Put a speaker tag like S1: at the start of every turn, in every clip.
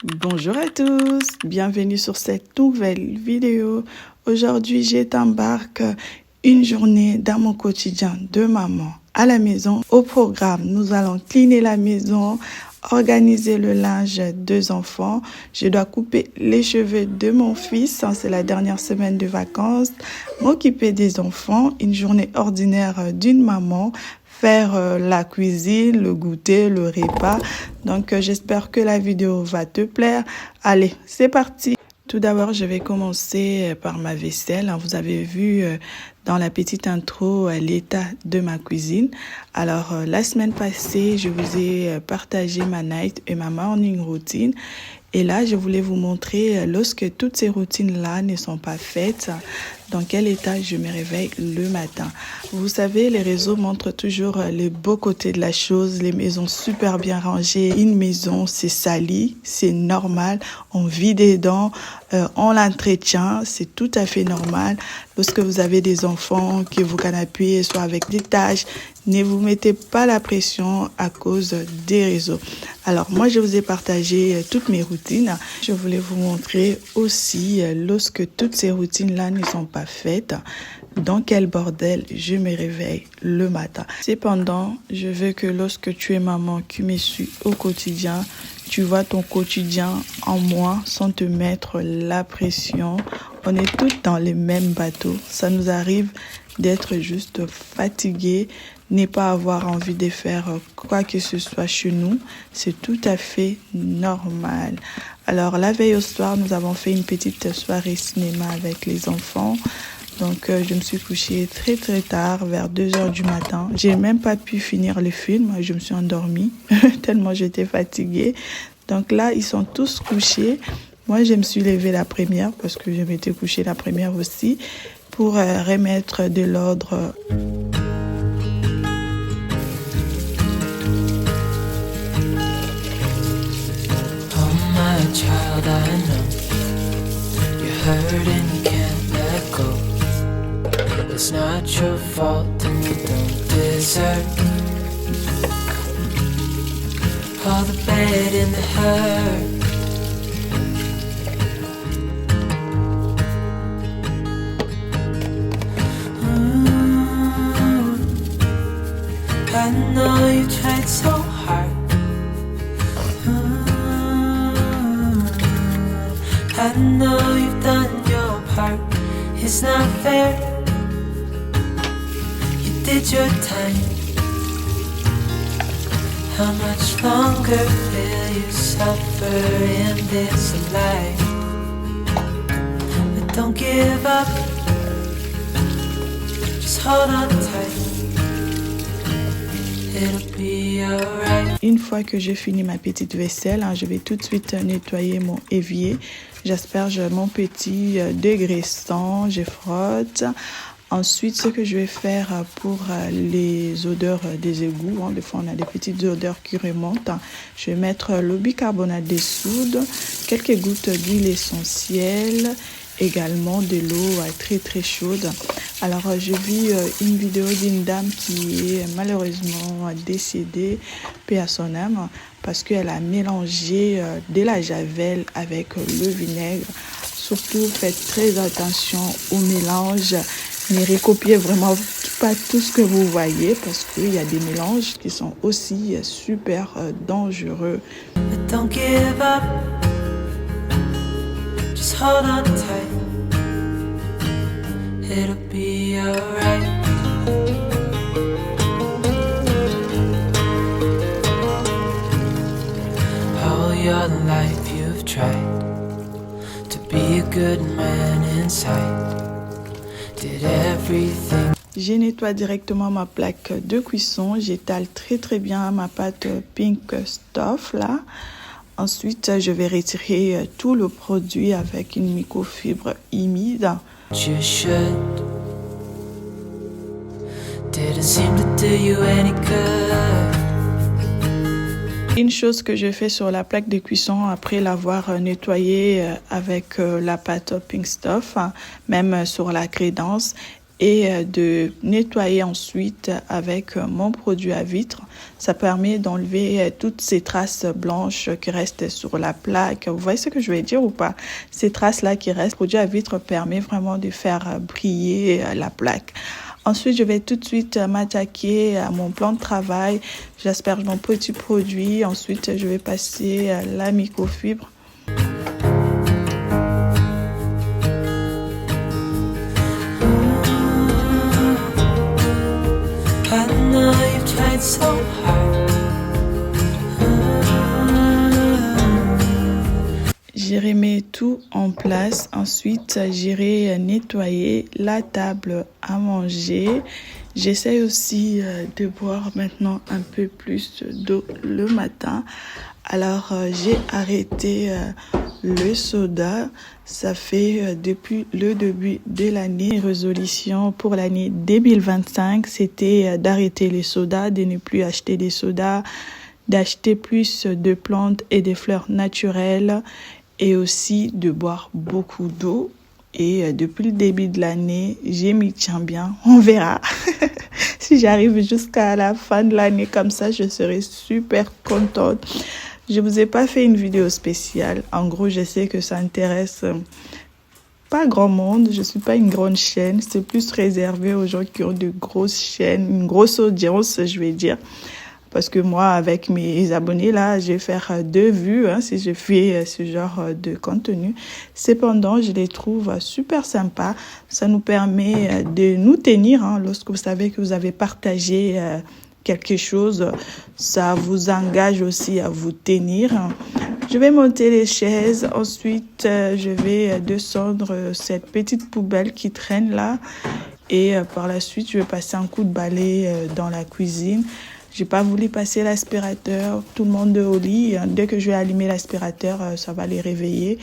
S1: Bonjour à tous, bienvenue sur cette nouvelle vidéo. Aujourd'hui, je t'embarque une journée dans mon quotidien de maman à la maison. Au programme, nous allons cleaner la maison, organiser le linge des enfants. Je dois couper les cheveux de mon fils, c'est la dernière semaine de vacances, m'occuper des enfants, une journée ordinaire d'une maman. Faire la cuisine, le goûter, le repas. Donc, j'espère que la vidéo va te plaire. Allez, c'est parti. Tout d'abord, je vais commencer par ma vaisselle. Vous avez vu dans la petite intro l'état de ma cuisine. Alors, la semaine passée, je vous ai partagé ma night et ma morning routine. Et là, je voulais vous montrer lorsque toutes ces routines-là ne sont pas faites, dans quel état je me réveille le matin. Vous savez, les réseaux montrent toujours les beaux côtés de la chose, les maisons super bien rangées. Une maison, c'est sali, c'est normal, on vit dedans, on l'entretient, c'est tout à fait normal. Lorsque vous avez des enfants, que vous canapez, soit avec des tâches, ne vous mettez pas la pression à cause des réseaux. Alors, moi, je vous ai partagé toutes mes routines. Je voulais vous montrer aussi, lorsque toutes ces routines-là ne sont pas faites, dans quel bordel je me réveille le matin. Cependant, je veux que lorsque tu es maman qui me suit au quotidien, tu vois ton quotidien en moi sans te mettre la pression. On est toutes dans les mêmes bateaux. Ça nous arrive d'être juste fatigués, ne pas avoir envie de faire quoi que ce soit chez nous. C'est tout à fait normal. Alors, la veille au soir, nous avons fait une petite soirée cinéma avec les enfants. Donc, je me suis couchée très très tard, vers 2h du matin. J'ai même pas pu finir le film. Je me suis endormie tellement j'étais fatiguée. Donc là, ils sont tous couchés. Moi, je me suis levée la première parce que je m'étais couchée la première aussi pour remettre de l'ordre.
S2: Oh my child, I know you're hurt and you can't let go. It's not your fault and you don't deserve all the bad and the hurt. I know you tried so hard. I know you've done your part. It's not fair. You did your time. How much longer will you suffer in this life? But don't give up. Just hold on tight. It'll be alright.
S1: Une fois que j'ai fini ma petite vaisselle, je vais tout de suite nettoyer mon évier. J'asperge mon petit dégraissant, je frotte. Ensuite, ce que je vais faire pour les odeurs des égouts, des fois on a des petites odeurs qui remontent, je vais mettre le bicarbonate de soude, quelques gouttes d'huile essentielle, également de l'eau très très chaude. Alors j'ai vu une vidéo d'une dame qui est malheureusement décédée, paix à son âme, parce qu'elle a mélangé de la javel avec le vinaigre. Surtout faites très attention au mélange. Ne recopiez vraiment pas tout ce que vous voyez parce qu'il y a des mélanges qui sont aussi super dangereux.
S2: But don't give up. Just hold on tight. It'll be alright. All your life you've tried to be a good man inside. Did everything.
S1: Je nettoie directement ma plaque de cuisson. J'étale très très bien ma pâte Pink Stuff là. Ensuite, je vais retirer tout le produit avec une microfibre humide.
S2: You should. Didn't seem to do you any good.
S1: Une chose que je fais sur la plaque de cuisson après l'avoir nettoyée avec la pâte Pink Stuff, même sur la crédence, et de nettoyer ensuite avec mon produit à vitre. Ça permet d'enlever toutes ces traces blanches qui restent sur la plaque. Vous voyez ce que je vais dire ou pas? Ces traces-là qui restent, le produit à vitre permet vraiment de faire briller la plaque. Ensuite, je vais tout de suite m'attaquer à mon plan de travail. J'asperge mon petit produit. Ensuite, je vais passer à la microfibre. J'irai mettre tout en place. Ensuite, j'irai nettoyer la table à manger. J'essaie aussi de boire maintenant un peu plus d'eau le matin. Alors, j'ai arrêté le soda. Ça fait depuis le début de l'année. Mes résolutions pour l'année 2025, c'était d'arrêter les sodas, de ne plus acheter des sodas, d'acheter plus de plantes et des fleurs naturelles et aussi de boire beaucoup d'eau. Et depuis le début de l'année, je m'y tiens bien. On verra. Si j'arrive jusqu'à la fin de l'année comme ça, je serai super contente. Je vous ai pas fait une vidéo spéciale. En gros, je sais que ça intéresse pas grand monde. Je suis pas une grande chaîne. C'est plus réservé aux gens qui ont de grosses chaînes, une grosse audience, je vais dire. Parce que moi, avec mes abonnés, là, je vais faire 2 vues si je fais ce genre de contenu. Cependant, je les trouve super sympas. Ça nous permet de nous tenir. Lorsque vous savez que vous avez partagé quelque chose, ça vous engage aussi à vous tenir. Je vais monter les chaises. Ensuite, je vais descendre cette petite poubelle qui traîne là. Et par la suite, je vais passer un coup de balai dans la cuisine. J'ai pas voulu passer l'aspirateur, tout le monde au lit. Dès que je vais allumer l'aspirateur, ça va les réveiller.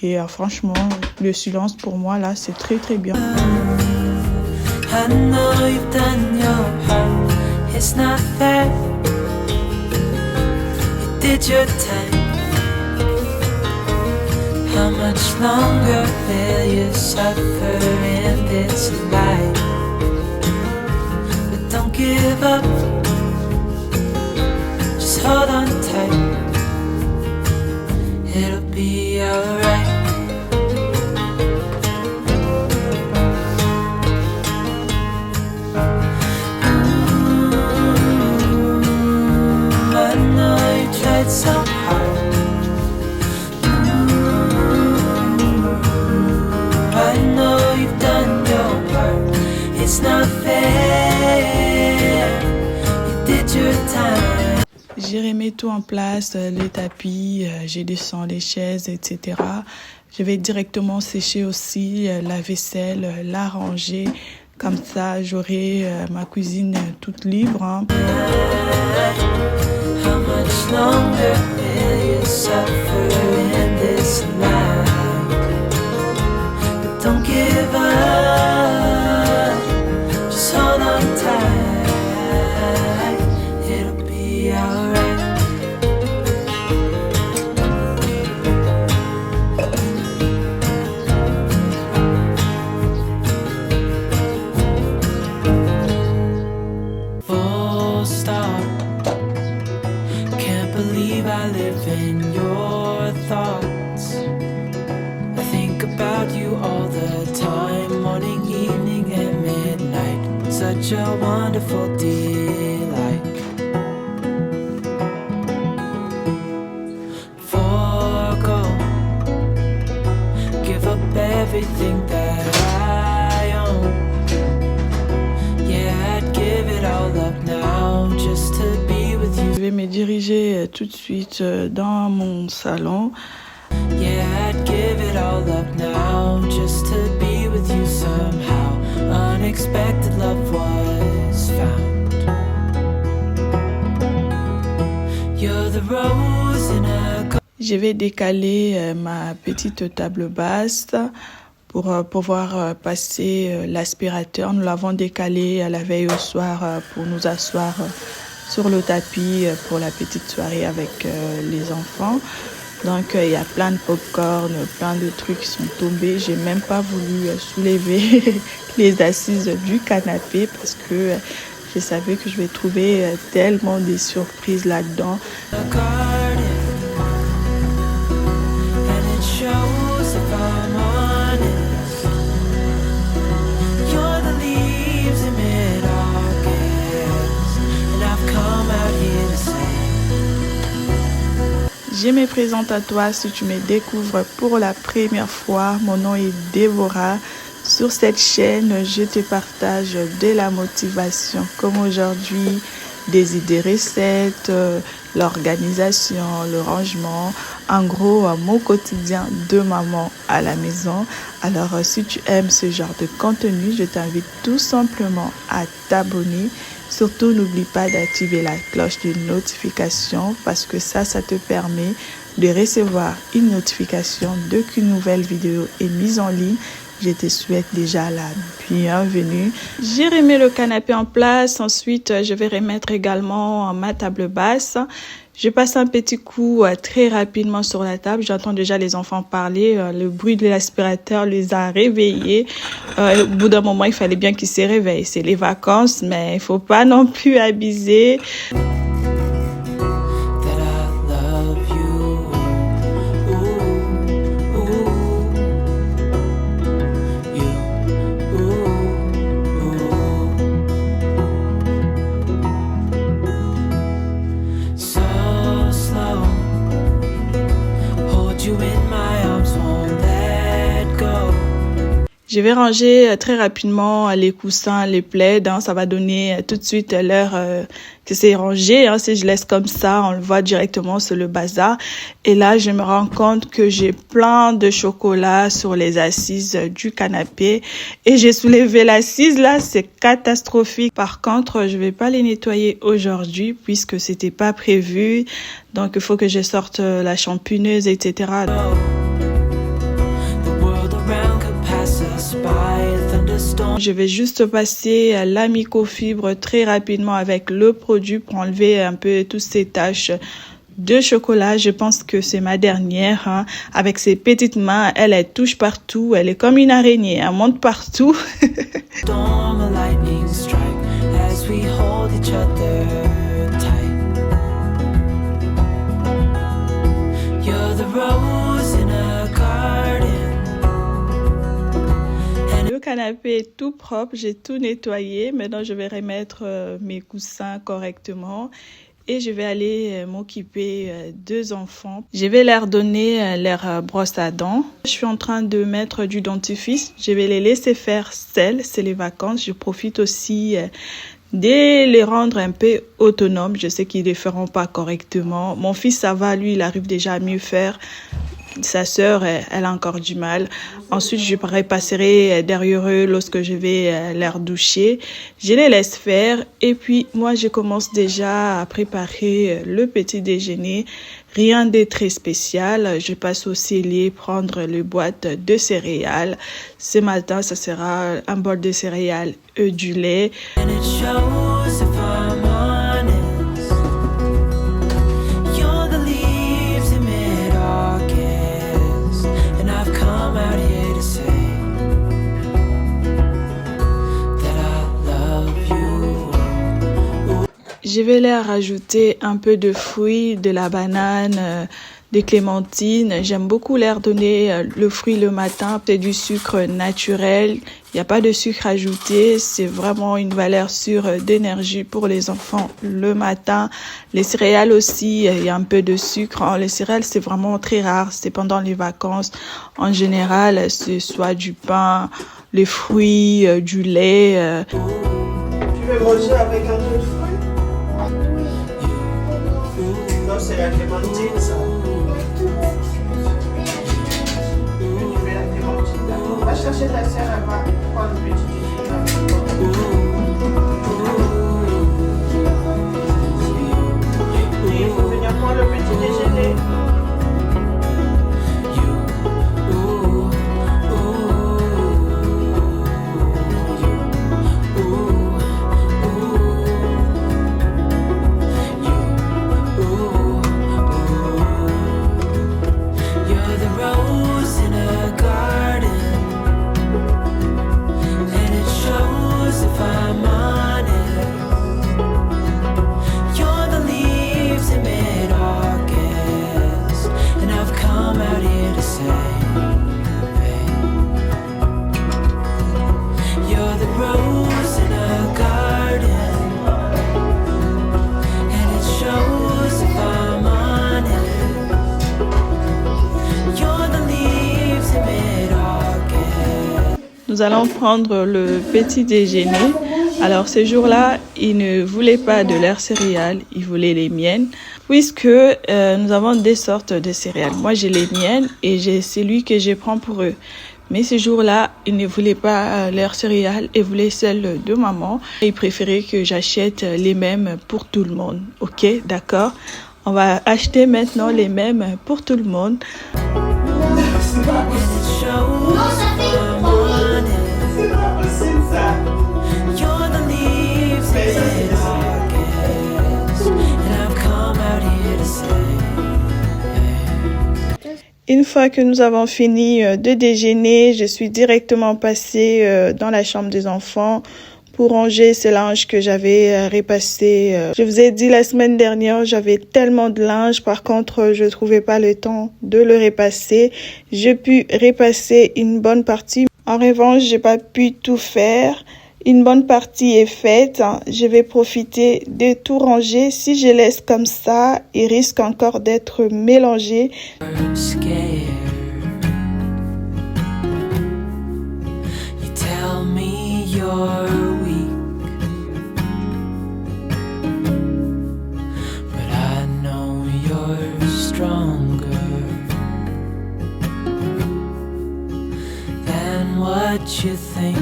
S1: Et franchement, le silence pour moi, là, c'est très, très bien. I know you've done your part. It's not fair. You did your time. How much longer will you suffer in this life? But don't give up. Hold on tight, it'll be alright. I know you tried so hard. I know you've done your part. It's not fair. You did your time. J'ai remis tout en place, les tapis, j'ai descendu les chaises, etc. Je vais directement sécher aussi la vaisselle, la ranger. Comme ça, j'aurai ma cuisine toute libre. How much longer will you suffer in this life? But don't give up, just hold on tight. It'll be alright. I live in your thoughts. I think about you all the time, morning, evening, and midnight. Such a wonderful delight. Forgo, give up everything that I own. Yeah, I'd give it all up now just to be with you. Je vais me diriger tout de suite dans mon salon. Yeah, I'd give it all up now just to be with you somehow. Unexpected love was found. You're the rose in a... Je vais décaler ma petite table basse pour pouvoir passer l'aspirateur. Nous l'avons décalé à la veille au soir pour nous asseoir sur le tapis pour la petite soirée avec les enfants. Donc, il y a plein de popcorn, plein de trucs qui sont tombés. J'ai même pas voulu soulever les assises du canapé parce que je savais que je vais trouver tellement des surprises là-dedans. Je me présente à toi si tu me découvres pour la première fois. Mon nom est Déborah. Sur cette chaîne, je te partage de la motivation comme aujourd'hui, des idées recettes, l'organisation, le rangement. En gros, mon quotidien de maman à la maison. Alors, si tu aimes ce genre de contenu, je t'invite tout simplement à t'abonner. Surtout, n'oublie pas d'activer la cloche de notification parce que ça te permet de recevoir une notification dès qu'une nouvelle vidéo est mise en ligne. Je te souhaite déjà la bienvenue. J'ai remis le canapé en place. Ensuite, je vais remettre également ma table basse. Je passe un petit coup très rapidement sur la table. J'entends déjà les enfants parler. Le bruit de l'aspirateur les a réveillés. Au bout d'un moment, il fallait bien qu'ils se réveillent. C'est les vacances, mais il faut pas non plus abuser. Je vais ranger très rapidement les coussins, les plaids. Ça va donner tout de suite l'heure que c'est rangé. Si je laisse comme ça, on le voit directement sur le bazar. Et là, je me rends compte que j'ai plein de chocolat sur les assises du canapé. Et j'ai soulevé l'assise là, c'est catastrophique. Par contre, je vais pas les nettoyer aujourd'hui puisque c'était pas prévu. Donc, il faut que je sorte la champineuse, etc. Je vais juste passer la microfibre très rapidement avec le produit pour enlever un peu toutes ces taches de chocolat. Je pense que c'est ma dernière. Avec ses petites mains, elle touche partout. Elle est comme une araignée. Elle monte partout. Le canapé est tout propre, j'ai tout nettoyé. Maintenant, je vais remettre mes coussins correctement et je vais aller m'occuper deux enfants. Je vais leur donner leur brosse à dents. Je suis en train de mettre du dentifrice. Je vais les laisser faire seuls, c'est les vacances. Je profite aussi de les rendre un peu autonomes. Je sais qu'ils ne les feront pas correctement. Mon fils, ça va, lui, il arrive déjà à mieux faire. Sa sœur, elle a encore du mal. Ensuite, je repasserai derrière eux lorsque je vais leur doucher. Je les laisse faire et puis moi, je commence déjà à préparer le petit déjeuner. Rien de très spécial. Je passe au cellier prendre le boîte de céréales. Ce matin, ça sera un bol de céréales et du lait. Je vais leur rajouter un peu de fruits, de la banane, des clémentines. J'aime beaucoup leur donner le fruit le matin. C'est du sucre naturel. Il n'y a pas de sucre ajouté. C'est vraiment une valeur sûre d'énergie pour les enfants le matin. Les céréales aussi, il y a un peu de sucre. Les céréales, c'est vraiment très rare. C'est pendant les vacances. En général, c'est soit du pain, les fruits, du lait.
S3: Tu veux manger avec un peu de fruits? Non, c'est la clémentine, ça. Tu mets la clémentine là. Va chercher ta sœur, elle va prendre le petit déjeuner. Il faut venir prendre le petit déjeuner.
S2: the rose in a garden, and it shows if I'm honest. You're the leaves in mid-August, and I've come out here to say, hey, you're the rose in a garden, and it shows if I'm honest. You're the leaves in mid-August.
S1: Nous allons prendre le petit déjeuner. Alors, ce jour-là, il ne voulait pas de leurs céréales, il voulait les miennes, puisque nous avons des sortes de céréales. Moi, j'ai les miennes et j'ai celui que je prends pour eux. Mais ce jour-là, il ne voulait pas leurs céréales et voulait celles de maman. Il préférait que j'achète les mêmes pour tout le monde. Ok, d'accord. On va acheter maintenant les mêmes pour tout le monde.
S3: C'est pas possible. C'est pas possible ça.
S2: You're the leaves in mid-August, and I've come out here to say,
S1: Une fois que nous avons fini de déjeuner, je suis directement passée dans la chambre des enfants pour ranger ce linge que j'avais repassé. Je vous ai dit la semaine dernière, j'avais tellement de linge. Par contre, je trouvais pas le temps de le repasser. J'ai pu repasser une bonne partie. En revanche, j'ai pas pu tout faire. Une bonne partie est faite. Je vais profiter de tout ranger. Si je laisse comme ça, il risque encore d'être mélangé.
S2: I'm scared. You tell me you're weak, but I know you're stronger than what you think.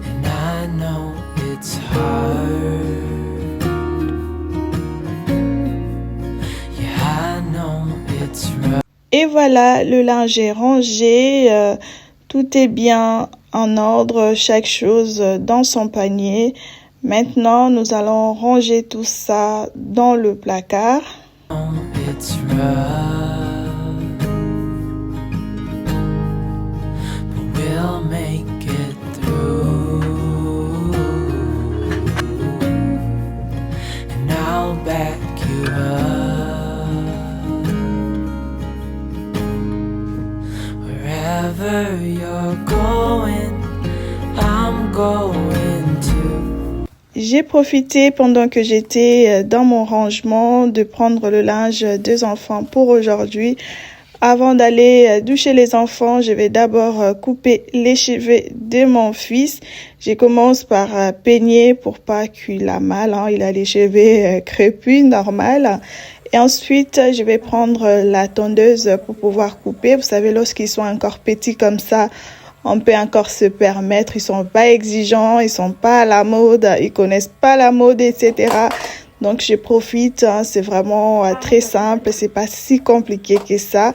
S2: And I know it's hard. Yeah, I know it's rough.
S1: Et voilà, le linge est rangé. Tout est bien en ordre, chaque chose dans son panier. Maintenant, nous allons ranger tout ça dans le placard.
S2: It's rough, but we'll make it through, and I'll back you up. Wherever you're going, I'm going too.
S1: J'ai profité pendant que j'étais dans mon rangement de prendre le linge des enfants pour aujourd'hui. Avant d'aller doucher les enfants, je vais d'abord couper les cheveux de mon fils. Je commence par peigner pour pas qu'il a mal. Il a les cheveux crépus, normal. Et ensuite, je vais prendre la tondeuse pour pouvoir couper. Vous savez, lorsqu'ils sont encore petits comme ça, on peut encore se permettre. Ils sont pas exigeants, ils sont pas à la mode, ils connaissent pas la mode, etc. Donc, je profite. C'est vraiment très simple. C'est pas si compliqué que ça.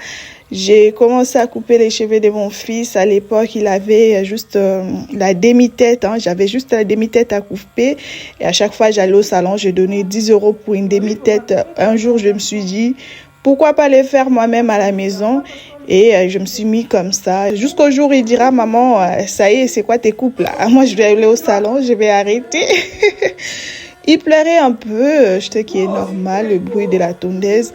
S1: J'ai commencé à couper les cheveux de mon fils. À l'époque, il avait juste la demi-tête. J'avais juste la demi-tête à couper. Et à chaque fois, j'allais au salon, je donnais 10 € pour une demi-tête. Un jour, je me suis dit, pourquoi pas les faire moi-même à la maison? Et je me suis mis comme ça. Jusqu'au jour où il dira, maman, ça y est, c'est quoi tes coupes là? Moi, je vais aller au salon, je vais arrêter. Il pleurait un peu, ce qui est normal, le bruit de la tondeuse.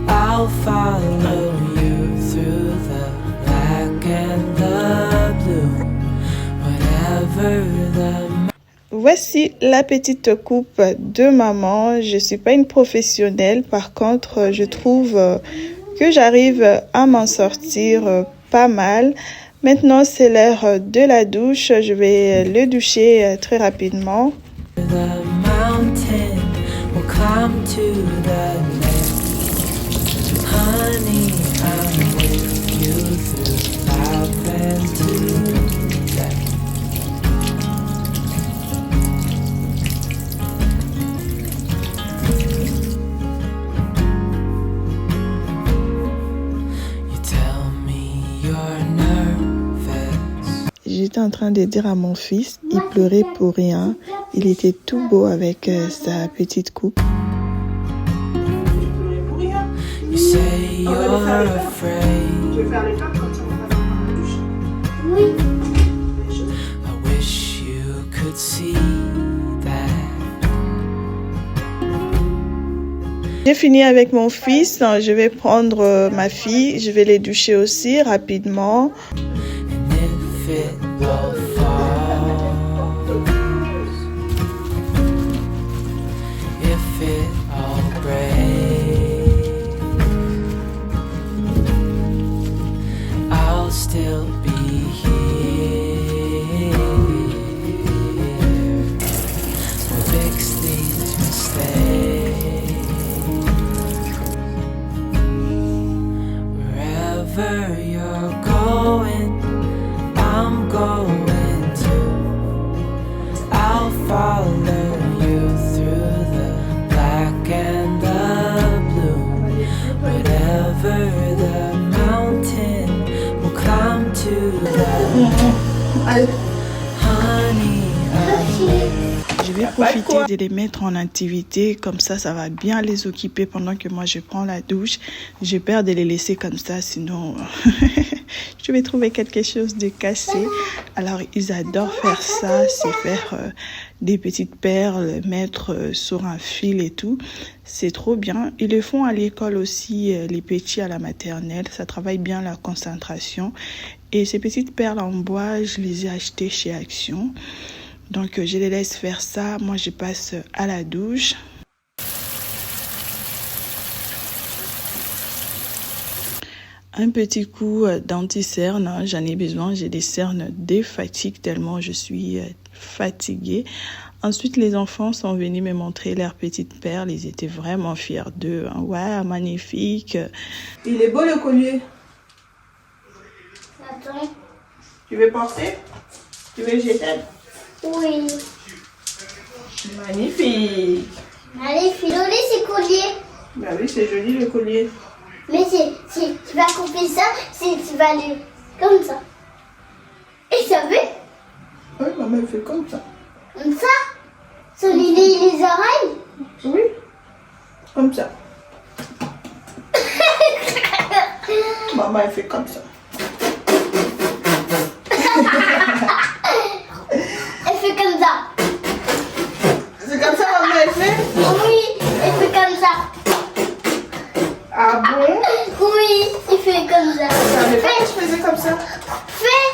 S2: I'll follow you through the black and the blue, whatever the.
S1: Voici la petite coupe de maman. Je suis pas une professionnelle, par contre, je trouve que j'arrive à m'en sortir pas mal. Maintenant, c'est l'heure de la douche. Je vais le doucher très rapidement.
S2: The mountain will climb to the next. Honey, I'm with you through life and to death. You tell me you're nervous.
S1: J'étais en train de dire à mon fils, il pleurait pour rien. Il était tout beau avec sa petite coupe.
S2: You say you're afraid.
S3: Je vais faire les femmes comme ça, on va faire la douche.
S4: Oui.
S2: I wish you could see that.
S1: J'ai fini avec mon fils. Je vais prendre ma fille. Je vais les doucher aussi rapidement.
S2: And if it all falls, if it all breaks, I'll still be here. We'll fix these mistakes. Wherever you're going, I'm going to. I'll follow you through the black and the blue. Whatever the mountain will climb to the honey.
S1: Je vais profiter de les mettre en activité, comme ça va bien les occuper pendant que moi je prends la douche. J'ai peur de les laisser comme ça, sinon je vais trouver quelque chose de cassé. Alors ils adorent faire ça, c'est faire des petites perles, mettre sur un fil et tout. C'est trop bien. Ils le font à l'école aussi, les petits à la maternelle. Ça travaille bien la concentration. Et ces petites perles en bois, je les ai achetées chez Action. Donc, je les laisse faire ça. Moi, je passe à la douche. Un petit coup d'anti-cerne. J'en ai besoin. J'ai des cernes de fatigue tellement je suis fatiguée. Ensuite, les enfants sont venus me montrer leurs petites perles. Ils étaient vraiment fiers d'eux. Ouais, magnifique.
S3: Il est beau le collier.
S4: Attends.
S3: Tu veux porter? Tu veux que je t'aide?
S4: Oui.
S3: Magnifique.
S4: Allez, filole ces colliers.
S3: Bah oui, c'est joli le collier.
S4: Mais si tu vas couper ça, tu vas aller comme ça. Et ça fait
S3: Oui, maman elle fait comme ça.
S4: comme ça. Sur les oreilles.
S3: Oui, comme ça. Maman elle fait comme ça.
S4: Elle fait comme ça.
S3: C'est comme ça maman elle fait?
S4: Oui, elle fait comme ça.
S3: Ah bon?
S4: Oui, il fait comme ça.
S3: Je savais pas que je faisais comme ça.
S4: Fais.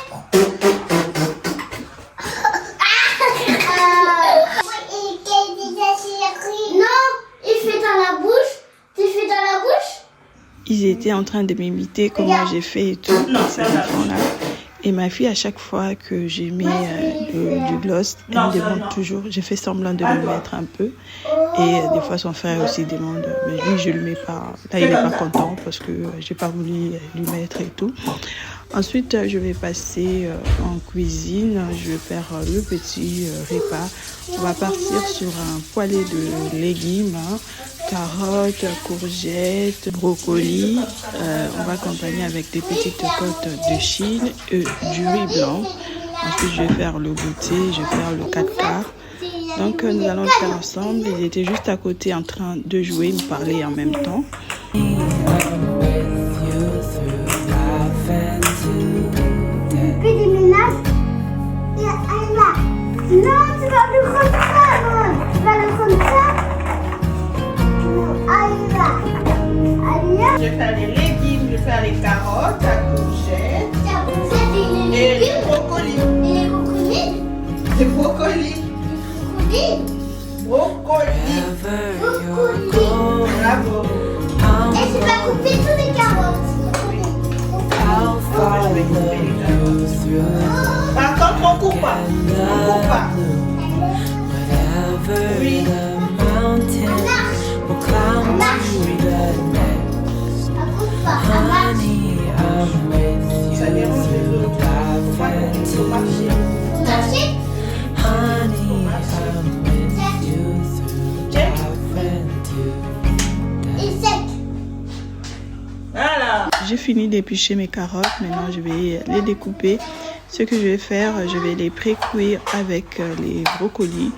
S4: Non, il fait dans la bouche. Tu fais dans la bouche.
S1: Ils étaient en train de m'imiter comment j'ai fait et tout. Ces enfants-là. Et ma fille, à chaque fois que j'ai mis du gloss, elle me demande toujours. J'ai fait semblant de le mettre un peu. Et des fois, son frère aussi demande. Mais lui, je ne le mets pas. Là, il n'est pas content parce que j'ai pas voulu lui mettre et tout. Ensuite, je vais passer en cuisine. Je vais faire le petit repas. On va partir sur un poêlé de légumes. Carottes, courgettes, brocolis. On va accompagner avec des petites côtes de Chine et du riz blanc. Ensuite, je vais faire le goûter, je vais faire le 4 quarts. Donc, nous allons le faire ensemble. Ils étaient juste à côté en train de jouer, me parler en même temps.
S4: Fais des menaces. Non, tu vas le prendre ça, non. Tu vas le prendre ça.
S3: Je vais faire les légumes, je vais faire les carottes, la courgette
S4: C'est
S3: et
S4: les
S3: les
S4: légumes.
S3: brocolis.
S4: Et les brocolis.
S3: Les brocolis.
S4: Brocolis.
S3: Bravo.
S4: Et tu vas couper toutes les carottes.
S3: Par contre, on coupe pas. On coupe pas. Oui. Ça dérange les autres. Faut pas marcher. Voilà.
S1: J'ai fini d'éplucher mes carottes. Maintenant, je vais les découper. Ce que je vais faire, je vais les pré-cuire avec les brocolis.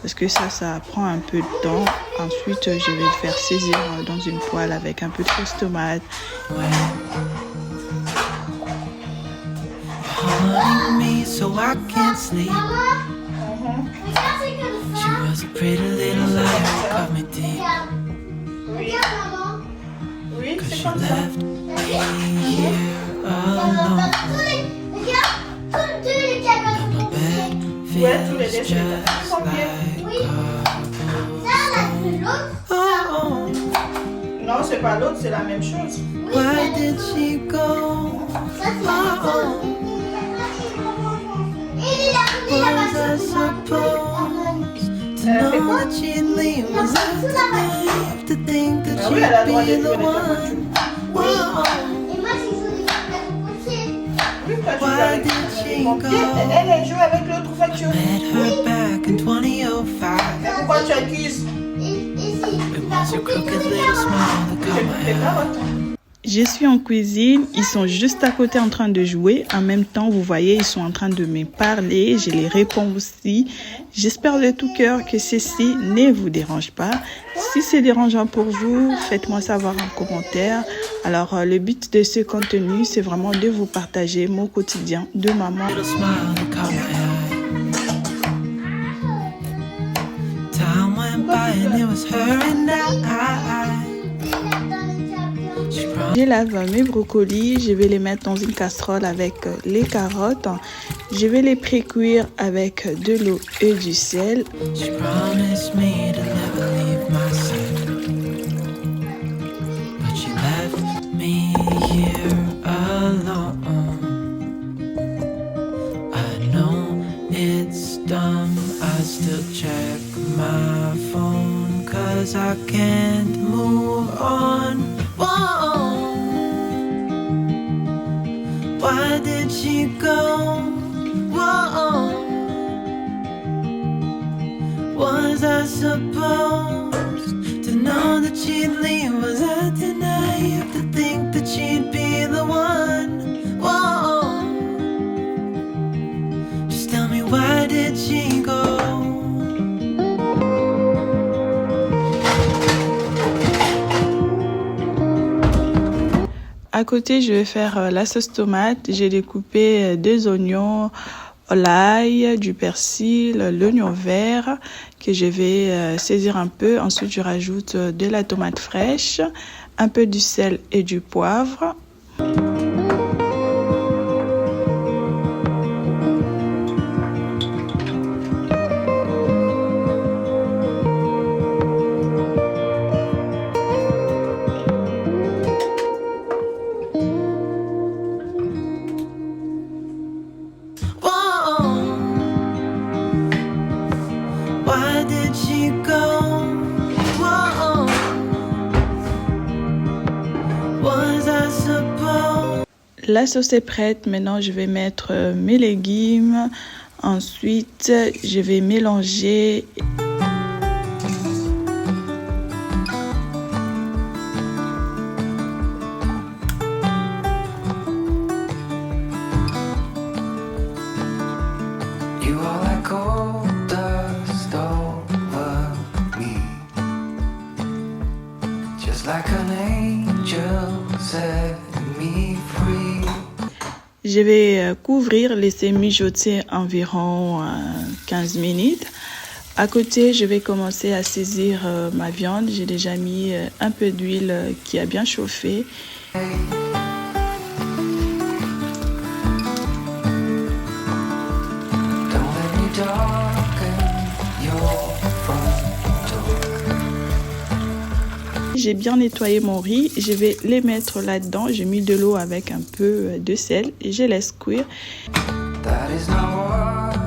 S1: parce que ça prend un peu de temps. Ensuite, je vais le faire saisir dans une poêle avec un peu de sauce tomate.
S2: Haunting me so I can't sleep. She was a pretty little liar who cut me deep.
S3: Oui,
S2: Cause
S3: c'est
S2: she
S3: comme ça.
S2: left me here alone. Now my bed
S3: Ouais, tous les
S2: feels
S3: déchets.
S2: just like oh, oh.
S3: Non, c'est pas l'autre, c'est la même chose.
S2: Why did she go? Was I supposed to know that she'd leave? Was I naive to think that
S3: Ah oui, elle a le droit
S2: she'd
S3: de
S2: be the
S3: jouer
S2: one? Whoa.
S3: Oui, toi, tu
S2: Why
S3: joues avec
S2: did she
S3: mon pied.
S2: go?
S3: Elle joue avec l'autre voiture.
S2: Met her back in 2005.
S3: Mais pourquoi tu accuses?
S2: It was your crooked little smile that
S3: J'ai
S2: caught
S3: toutes
S2: my
S3: les
S2: eye.
S3: carottes.
S1: Je suis en cuisine, ils sont juste à côté en train de jouer. En même temps, vous voyez, ils sont en train de me parler. Je les réponds aussi. J'espère de tout cœur que ceci ne vous dérange pas. Si c'est dérangeant pour vous, faites-moi savoir en commentaire. Alors, le but de ce contenu, c'est vraiment de vous partager mon quotidien de maman.
S2: Little smile that caught my eye. Time went by and it was her and I. She promised.
S1: Je lave mes brocolis, je vais les mettre dans une casserole avec les carottes. Je vais les pré-cuire avec de l'eau et du sel.
S2: She promised me to never leave my side, but she left me here alone. I know it's dumb, I still check my phone, 'cause I can't move on. Whoa. Why did she go? Whoa. Was I supposed to know that she'd leave? Was I naive to think that she'd be the one? Whoa. Just tell me, why did she go?
S1: À côté, je vais faire la sauce tomate. J'ai découpé 2 oignons, l'ail, du persil, l'oignon vert que je vais saisir un peu. Ensuite, je rajoute de la tomate fraîche, un peu du sel et du poivre.
S2: Why did she go? Whoa. Was I supposed?
S1: La sauce est prête. Maintenant, je vais mettre mes légumes. Ensuite, je vais mélanger.
S2: You are like gold dust over me, just like an angel set me free.
S1: Je vais couvrir, laisser mijoter environ 15 minutes. À côté, je vais commencer à saisir ma viande. J'ai déjà mis un peu d'huile qui a bien chauffé.
S2: Don't let me darken your front door.
S1: J'ai bien nettoyé mon riz. Je vais les mettre là-dedans. J'ai mis de l'eau avec un peu de sel et je laisse cuire.
S2: That is not what.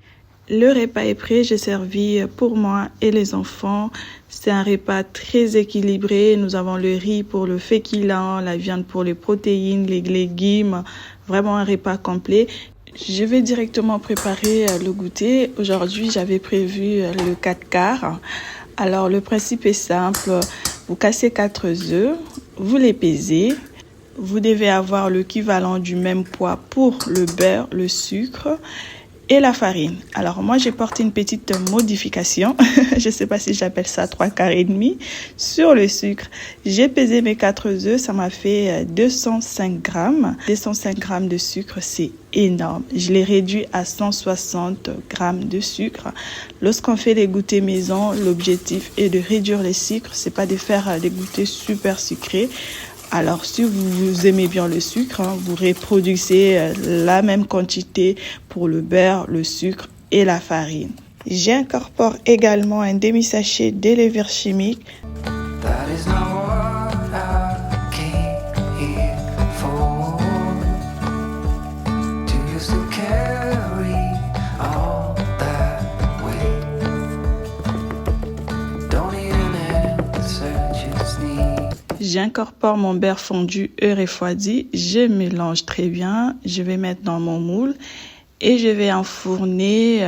S1: Le repas est prêt, j'ai servi pour moi et les enfants. C'est un repas très équilibré. Nous avons le riz pour le féculent, la viande pour les protéines, les légumes. Vraiment un repas complet. Je vais directement préparer le goûter. Aujourd'hui, j'avais prévu le 4 quarts. Alors, le principe est simple. Vous cassez 4 œufs, vous les pesez. Vous devez avoir l'équivalent du même poids pour le beurre, le sucre. et la farine. Alors moi j'ai porté une petite modification, je sais pas si j'appelle ça 3 quarts et demi sur le sucre. J'ai pesé mes 4 œufs, ça m'a fait 205 grammes. 205 grammes de sucre, c'est énorme. Je l'ai réduit à 160 grammes de sucre. Lorsqu'on fait les goûters maison, l'objectif est de réduire les sucres, c'est pas de faire des goûters super sucrés. Alors, si vous aimez bien le sucre, vous reproduisez la même quantité pour le beurre, le sucre et la farine. J'incorpore également un demi-sachet de levure chimique.
S2: That is not what I came here for. To used to carry all that weight. Don't need an answer, just need.
S1: J'incorpore mon beurre fondu et refroidi. Je mélange très bien. Je vais mettre dans mon moule et je vais enfourner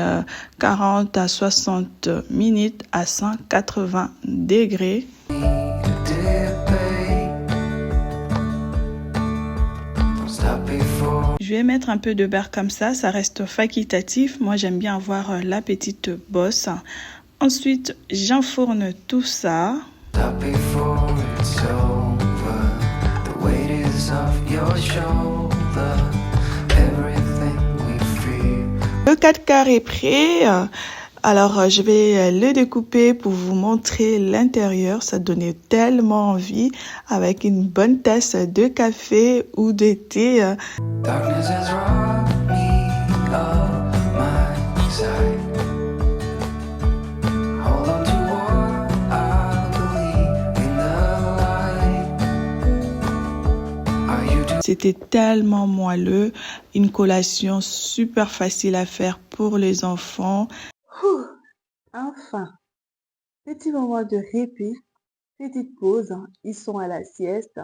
S1: 40 à 60 minutes à 180 degrés. Je vais mettre un peu de beurre comme ça reste facultatif. Moi, j'aime bien avoir la petite bosse. Ensuite, j'enfourne tout ça. Le 4 quarts est prêt. Alors, je vais le découper pour vous montrer l'intérieur. Ça donnait tellement envie avec une bonne tasse de café ou de thé.
S2: Darkness has robbed me of my sight. Hold on to what I believe in the light. Are you too
S1: C'était tellement moelleux. Une collation super facile à faire pour les enfants. Enfin, petit moment de répit, petite pause. Ils sont à la sieste.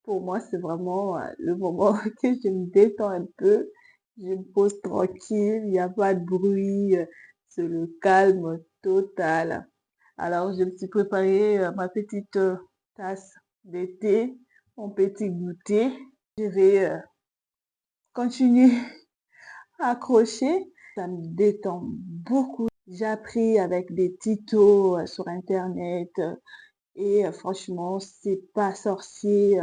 S1: Pour moi, c'est vraiment le moment que je me détends un peu. Je me pose tranquille, il n'y a pas de bruit, c'est le calme total. Alors, je me suis préparé ma petite tasse de thé, mon petit goûter. Je vais continuer à accrocher. Ça me détend beaucoup. J'ai appris avec des tutos sur Internet. Et franchement, c'est pas sorcier.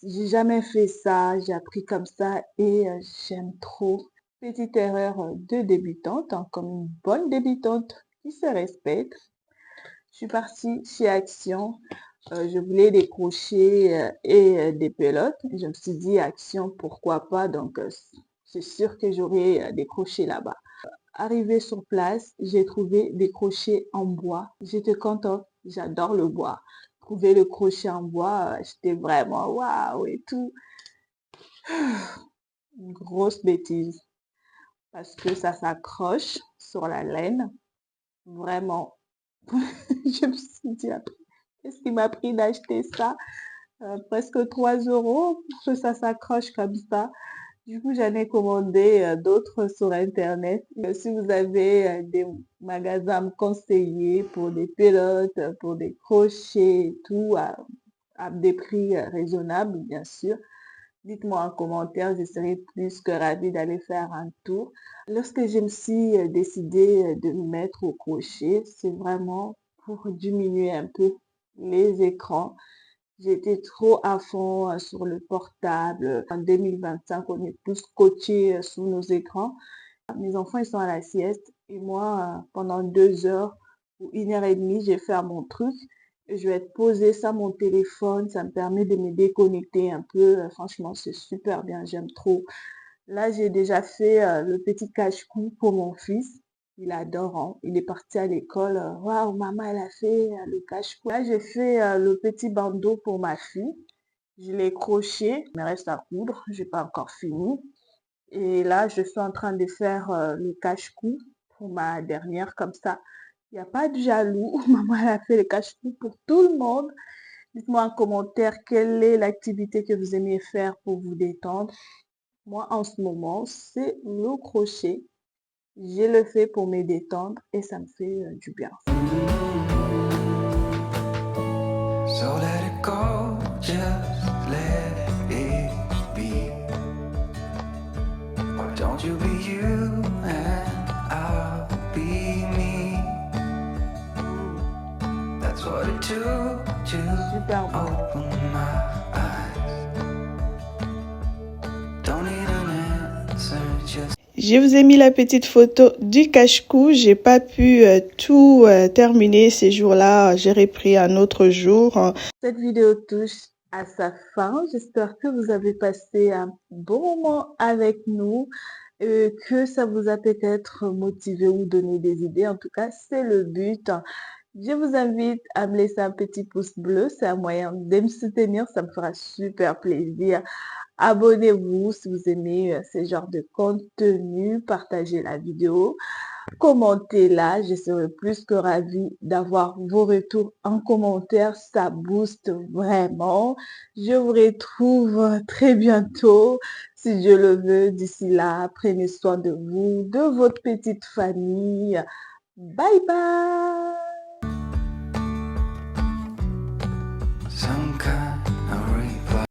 S1: J'ai jamais fait ça. J'ai appris comme ça et j'aime trop. Petite erreur de débutante, comme une bonne débutante qui se respecte. Je suis partie chez Action. Je voulais des crochets et des pelotes. Je me suis dit, Action, pourquoi pas? Donc, c'est sûr que j'aurai des crochets là-bas. Arrivée sur place, j'ai trouvé des crochets en bois. J'étais contente, j'adore le bois. Trouver le crochet en bois, j'étais vraiment waouh et tout. Une grosse bêtise parce que ça s'accroche sur la laine. Vraiment, je me suis dit, qu'est-ce qui m'a pris d'acheter ça? Presque 3 € pour que ça s'accroche comme ça. Du coup, j'en ai commandé d'autres sur Internet. Si vous avez des magasins à me conseiller pour des pelotes, pour des crochets et tout, à des prix raisonnables, bien sûr, dites-moi en commentaire, je serai plus que ravie d'aller faire un tour. Lorsque je me suis décidée de me mettre au crochet, c'est vraiment pour diminuer un peu les écrans. J'étais trop à fond sur le portable. En 2025, on est tous coachés sur nos écrans. Mes enfants, ils sont à la sieste et moi, pendant 2 heures ou 1h30, j'ai fait mon truc. Je vais être posée sur mon téléphone. Ça me permet de me déconnecter un peu. Franchement, c'est super bien. J'aime trop. Là, j'ai déjà fait le petit cache-cou pour mon fils. Il adore, hein. Il est parti à l'école. Waouh, maman, elle a fait le cache-cou. Là, j'ai fait le petit bandeau pour ma fille. Je l'ai croché. Il me reste à coudre. J'ai pas encore fini. Et là, je suis en train de faire le cache-cou pour ma dernière. Comme ça, il n'y a pas de jaloux. Maman, elle a fait le cache-cou pour tout le monde. Dites-moi en commentaire quelle est l'activité que vous aimez faire pour vous détendre. Moi, en ce moment, c'est le crochet. Je le fais pour me détendre et ça me fait du bien.
S2: So let it go, just let it be. Why don't you be you
S1: super beau.
S2: Open my eyes. Don't need an answer, just
S1: Je vous ai mis la petite photo du cache-cou. J'ai pas pu tout terminer ces jours-là. J'ai repris un autre jour. Cette vidéo touche à sa fin. J'espère que vous avez passé un bon moment avec nous, que ça vous a peut-être motivé ou donné des idées. En tout cas, c'est le but. Je vous invite à me laisser un petit pouce bleu. C'est un moyen de me soutenir. Ça me fera super plaisir. Abonnez-vous si vous aimez ce genre de contenu. Partagez la vidéo. Commentez-la. Je serai plus que ravie d'avoir vos retours en commentaire. Ça booste vraiment. Je vous retrouve très bientôt, si Dieu le veut. D'ici là, prenez soin de vous, de votre petite famille. Bye bye!
S2: some kind